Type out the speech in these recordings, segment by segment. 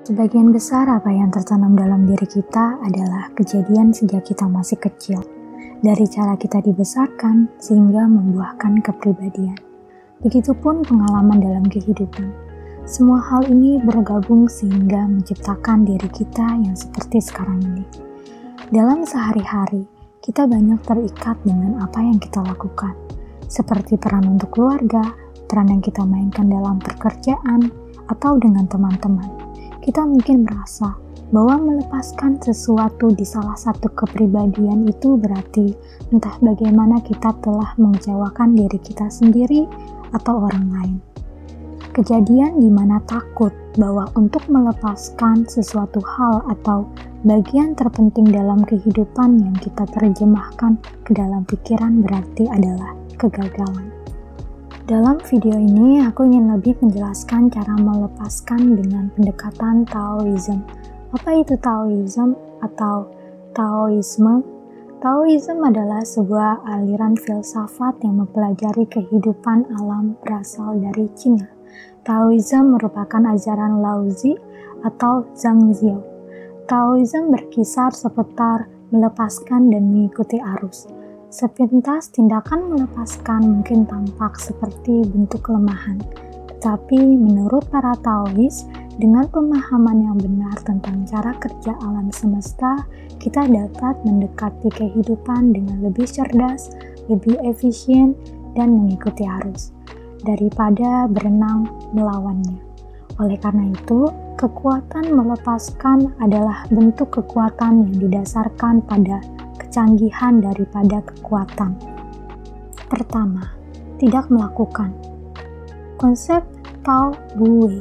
Sebagian besar apa yang tertanam dalam diri kita adalah kejadian sejak kita masih kecil. Dari cara kita dibesarkan sehingga membuahkan kepribadian. Begitupun pengalaman dalam kehidupan. Semua hal ini bergabung sehingga menciptakan diri kita yang seperti sekarang ini. Dalam sehari-hari, kita banyak terikat dengan apa yang kita lakukan. Seperti peran untuk keluarga, peran yang kita mainkan dalam pekerjaan, atau dengan teman-teman. Kita mungkin merasa bahwa melepaskan sesuatu di salah satu kepribadian itu berarti entah bagaimana kita telah mengecewakan diri kita sendiri atau orang lain. Kejadian di mana takut bahwa untuk melepaskan sesuatu hal atau bagian terpenting dalam kehidupan yang kita terjemahkan ke dalam pikiran berarti adalah kegagalan. Dalam video ini, aku ingin lebih menjelaskan cara melepaskan dengan pendekatan Taoism. Apa itu Taoism atau Taoisme? Taoism adalah sebuah aliran filsafat yang mempelajari kehidupan alam berasal dari Cina. Taoism merupakan ajaran Laozi atau Zhangjiao. Taoism berkisar seputar melepaskan dan mengikuti arus. Sepintas tindakan melepaskan mungkin tampak seperti bentuk kelemahan, tetapi menurut para Taois, dengan pemahaman yang benar tentang cara kerja alam semesta, kita dapat mendekati kehidupan dengan lebih cerdas, lebih efisien, dan mengikuti arus, daripada berenang melawannya. Oleh karena itu, kekuatan melepaskan adalah bentuk kekuatan yang didasarkan pada kecanggihan daripada kekuatan. Pertama, tidak melakukan. Konsep Tao Bui.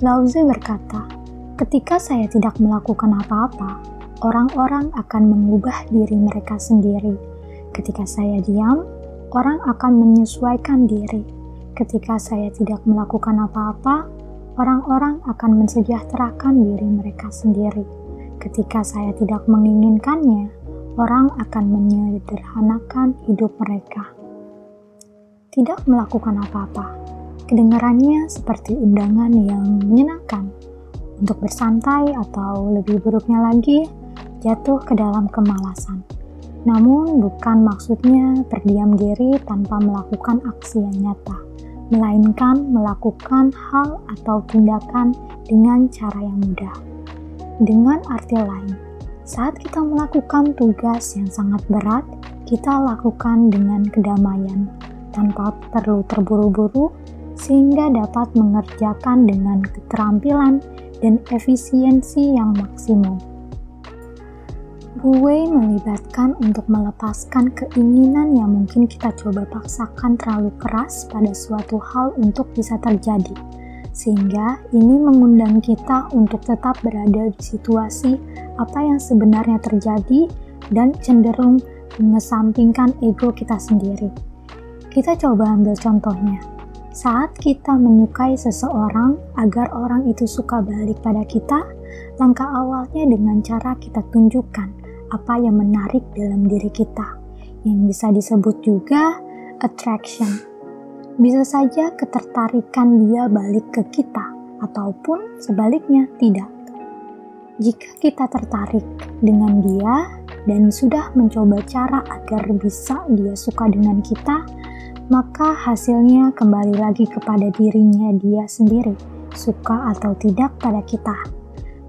Laozi berkata, ketika saya tidak melakukan apa-apa, orang-orang akan mengubah diri mereka sendiri. Ketika saya diam, orang akan menyesuaikan diri. Ketika saya tidak melakukan apa-apa, orang-orang akan mensejahterakan diri mereka sendiri. Ketika saya tidak menginginkannya, orang akan menyederhanakan hidup mereka. Tidak melakukan apa-apa. Kedengarannya seperti undangan yang menyenangkan untuk bersantai atau lebih buruknya lagi, jatuh ke dalam kemalasan. Namun bukan maksudnya berdiam diri tanpa melakukan aksi yang nyata, melainkan melakukan hal atau tindakan dengan cara yang mudah. Dengan arti lain, saat kita melakukan tugas yang sangat berat, kita lakukan dengan kedamaian, tanpa perlu terburu-buru, sehingga dapat mengerjakan dengan keterampilan dan efisiensi yang maksimum. Bui melibatkan untuk melepaskan keinginan yang mungkin kita coba paksakan terlalu keras pada suatu hal untuk bisa terjadi. Sehingga ini mengundang kita untuk tetap berada di situasi apa yang sebenarnya terjadi dan cenderung mengesampingkan ego kita sendiri. Kita coba ambil contohnya. Saat kita menyukai seseorang agar orang itu suka balik pada kita, langkah awalnya dengan cara kita tunjukkan apa yang menarik dalam diri kita, yang bisa disebut juga attraction. Bisa saja ketertarikan dia balik ke kita, ataupun sebaliknya tidak. Jika kita tertarik dengan dia dan sudah mencoba cara agar bisa dia suka dengan kita, maka hasilnya kembali lagi kepada dirinya dia sendiri, suka atau tidak pada kita.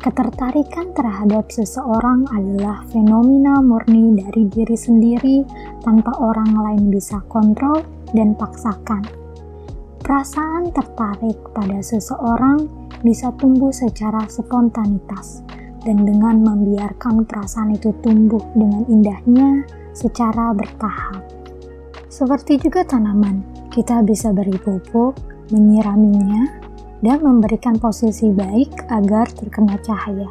Ketertarikan terhadap seseorang adalah fenomena murni dari diri sendiri tanpa orang lain bisa kontrol dan paksakan. Perasaan tertarik pada seseorang bisa tumbuh secara spontanitas dan dengan membiarkan perasaan itu tumbuh dengan indahnya secara bertahap. Seperti juga tanaman, kita bisa beri pupuk, menyiraminya, dan memberikan posisi baik agar terkena cahaya.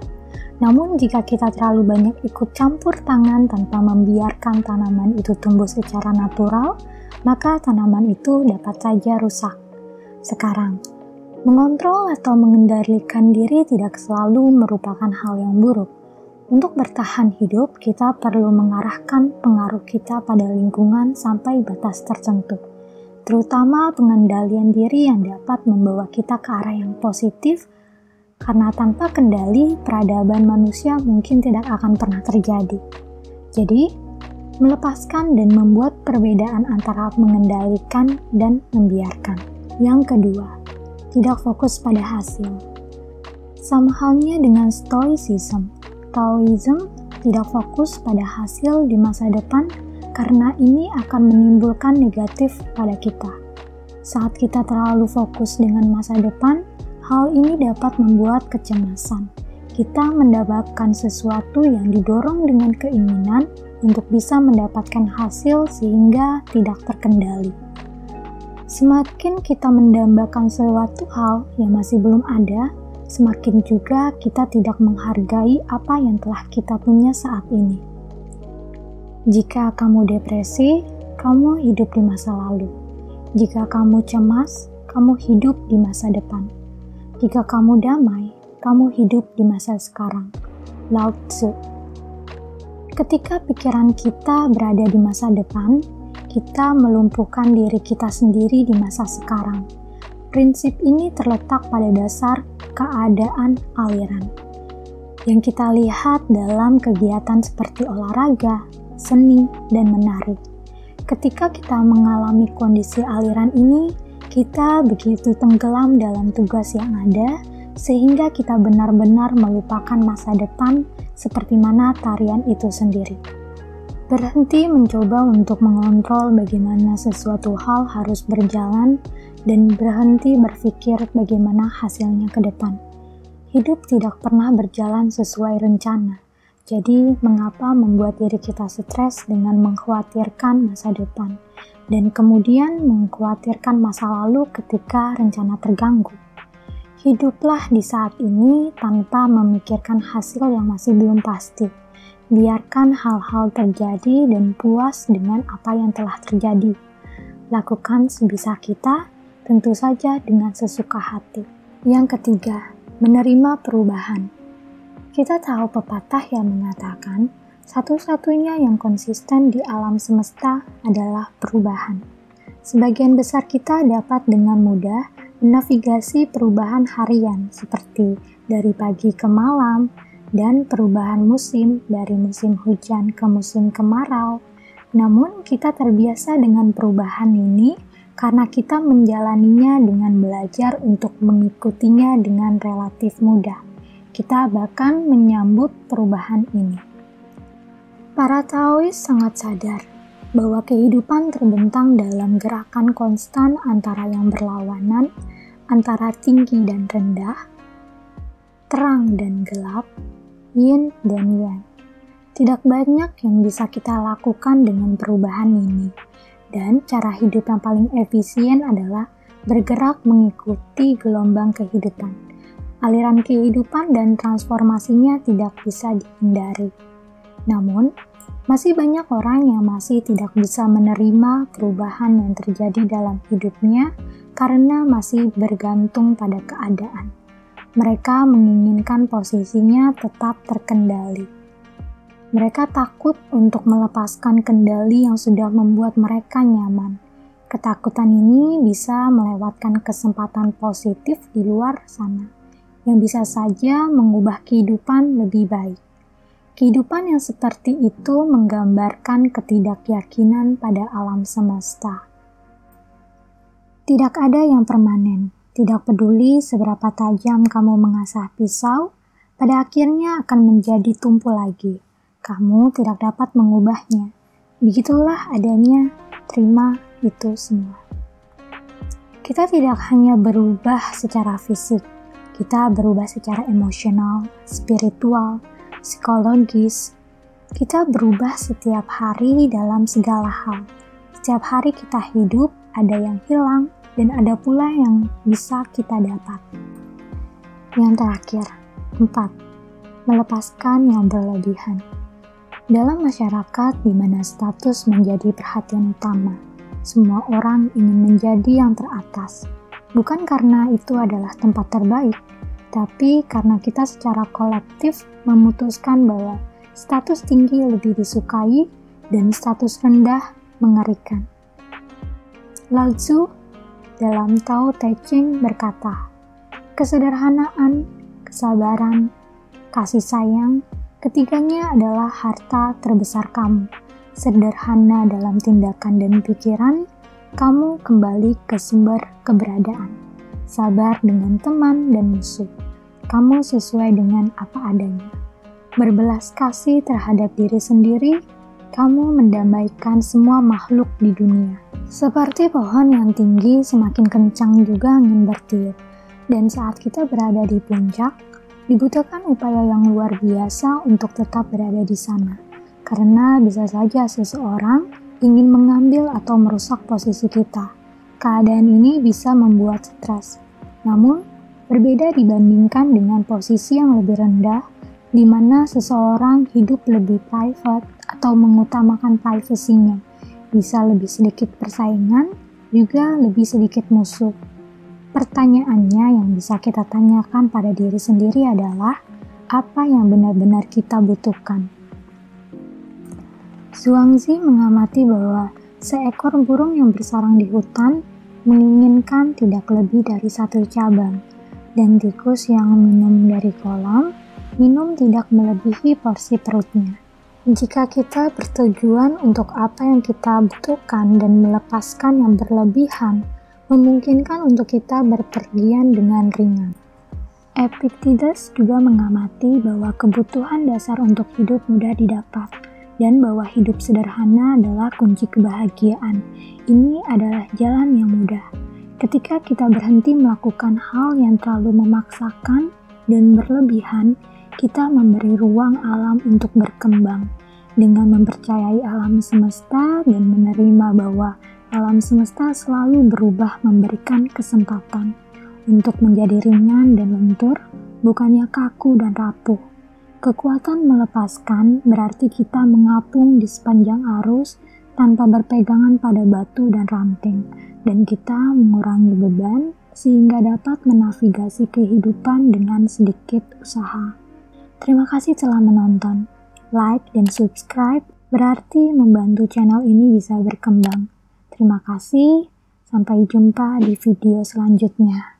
Namun jika kita terlalu banyak ikut campur tangan tanpa membiarkan tanaman itu tumbuh secara natural, maka tanaman itu dapat saja rusak. Sekarang, mengontrol atau mengendalikan diri tidak selalu merupakan hal yang buruk. Untuk bertahan hidup, kita perlu mengarahkan pengaruh kita pada lingkungan sampai batas tertentu, terutama pengendalian diri yang dapat membawa kita ke arah yang positif Karena tanpa kendali, peradaban manusia mungkin tidak akan pernah terjadi. Jadi, melepaskan dan membuat perbedaan antara mengendalikan dan membiarkan. Yang kedua, tidak fokus pada hasil. Sama halnya dengan Stoicism. Taoism tidak fokus pada hasil di masa depan karena ini akan menimbulkan negatif pada kita. Saat kita terlalu fokus dengan masa depan, hal ini dapat membuat kecemasan. Kita mendapatkan sesuatu yang didorong dengan keinginan untuk bisa mendapatkan hasil sehingga tidak terkendali. Semakin kita mendambakan suatu hal yang masih belum ada, semakin juga kita tidak menghargai apa yang telah kita punya saat ini. Jika kamu depresi, kamu hidup di masa lalu. Jika kamu cemas, kamu hidup di masa depan. Jika kamu damai, kamu hidup di masa sekarang. Lao Tzu. Ketika pikiran kita berada di masa depan, kita melumpuhkan diri kita sendiri di masa sekarang. Prinsip ini terletak pada dasar keadaan aliran yang kita lihat dalam kegiatan seperti olahraga, seni, dan menari. Ketika kita mengalami kondisi aliran ini, kita begitu tenggelam dalam tugas yang ada, sehingga kita benar-benar melupakan masa depan seperti mana tarian itu sendiri. Berhenti mencoba untuk mengontrol bagaimana sesuatu hal harus berjalan, dan berhenti berpikir bagaimana hasilnya ke depan. Hidup tidak pernah berjalan sesuai rencana. Jadi, mengapa membuat diri kita stres dengan mengkhawatirkan masa depan, dan kemudian mengkhawatirkan masa lalu ketika rencana terganggu? Hiduplah di saat ini tanpa memikirkan hasil yang masih belum pasti. Biarkan hal-hal terjadi dan puas dengan apa yang telah terjadi. Lakukan sebisa kita, tentu saja dengan sesuka hati. Yang ketiga, menerima perubahan. Kita tahu pepatah yang mengatakan, satu-satunya yang konsisten di alam semesta adalah perubahan. Sebagian besar kita dapat dengan mudah menavigasi perubahan harian seperti dari pagi ke malam dan perubahan musim dari musim hujan ke musim kemarau. Namun kita terbiasa dengan perubahan ini karena kita menjalaninya dengan belajar untuk mengikutinya dengan relatif mudah. Kita bahkan menyambut perubahan ini. Para Taois sangat sadar bahwa kehidupan terbentang dalam gerakan konstan antara yang berlawanan, antara tinggi dan rendah, terang dan gelap, yin dan yang. Tidak banyak yang bisa kita lakukan dengan perubahan ini, dan cara hidup yang paling efisien adalah bergerak mengikuti gelombang kehidupan. Aliran kehidupan dan transformasinya tidak bisa dihindari. Namun, masih banyak orang yang masih tidak bisa menerima perubahan yang terjadi dalam hidupnya karena masih bergantung pada keadaan. Mereka menginginkan posisinya tetap terkendali. Mereka takut untuk melepaskan kendali yang sudah membuat mereka nyaman. Ketakutan ini bisa melewatkan kesempatan positif di luar sana, yang bisa saja mengubah kehidupan lebih baik. Kehidupan yang seperti itu menggambarkan ketidakyakinan pada alam semesta. Tidak ada yang permanen. Tidak peduli seberapa tajam kamu mengasah pisau, pada akhirnya akan menjadi tumpul lagi. Kamu tidak dapat mengubahnya. Begitulah adanya, terima itu semua. Kita tidak hanya berubah secara fisik, kita berubah secara emosional, spiritual, psikologis. Kita berubah setiap hari dalam segala hal. Setiap hari kita hidup, ada yang hilang, dan ada pula yang bisa kita dapat. Yang terakhir, 4. Melepaskan yang berlebihan. Dalam masyarakat di mana status menjadi perhatian utama, semua orang ingin menjadi yang teratas. Bukan karena itu adalah tempat terbaik, tapi karena kita secara kolektif memutuskan bahwa status tinggi lebih disukai dan status rendah mengerikan. Lao Tzu dalam Tao Te Ching berkata, kesederhanaan, kesabaran, kasih sayang, ketiganya adalah harta terbesar kamu. Sederhana dalam tindakan dan pikiran, kamu kembali ke sumber keberadaan. Sabar dengan teman dan musuh. Kamu sesuai dengan apa adanya. Berbelas kasih terhadap diri sendiri, kamu mendamaikan semua makhluk di dunia. Seperti pohon yang tinggi, semakin kencang juga angin bertiup. Dan saat kita berada di puncak, dibutuhkan upaya yang luar biasa untuk tetap berada di sana. Karena bisa saja seseorang ingin mengambil atau merusak posisi kita. Keadaan ini bisa membuat stres. Namun, berbeda dibandingkan dengan posisi yang lebih rendah, di mana seseorang hidup lebih private atau mengutamakan privasinya. Bisa lebih sedikit persaingan, juga lebih sedikit musuh. Pertanyaannya yang bisa kita tanyakan pada diri sendiri adalah, apa yang benar-benar kita butuhkan? Zhuangzi mengamati bahwa seekor burung yang bersarang di hutan menginginkan tidak lebih dari satu cabang, dan tikus yang minum dari kolam, minum tidak melebihi porsi perutnya. Jika kita bertujuan untuk apa yang kita butuhkan dan melepaskan yang berlebihan, memungkinkan untuk kita berpergian dengan ringan. Epictetus juga mengamati bahwa kebutuhan dasar untuk hidup mudah didapat, dan bahwa hidup sederhana adalah kunci kebahagiaan. Ini adalah jalan yang mudah. Ketika kita berhenti melakukan hal yang terlalu memaksakan dan berlebihan, kita memberi ruang alam untuk berkembang. Dengan mempercayai alam semesta dan menerima bahwa alam semesta selalu berubah, memberikan kesempatan untuk menjadi ringan dan lentur, bukannya kaku dan rapuh. Kekuatan melepaskan berarti kita mengapung di sepanjang arus tanpa berpegangan pada batu dan ranting, dan kita mengurangi beban sehingga dapat menavigasi kehidupan dengan sedikit usaha. Terima kasih telah menonton. Like dan subscribe berarti membantu channel ini bisa berkembang. Terima kasih, sampai jumpa di video selanjutnya.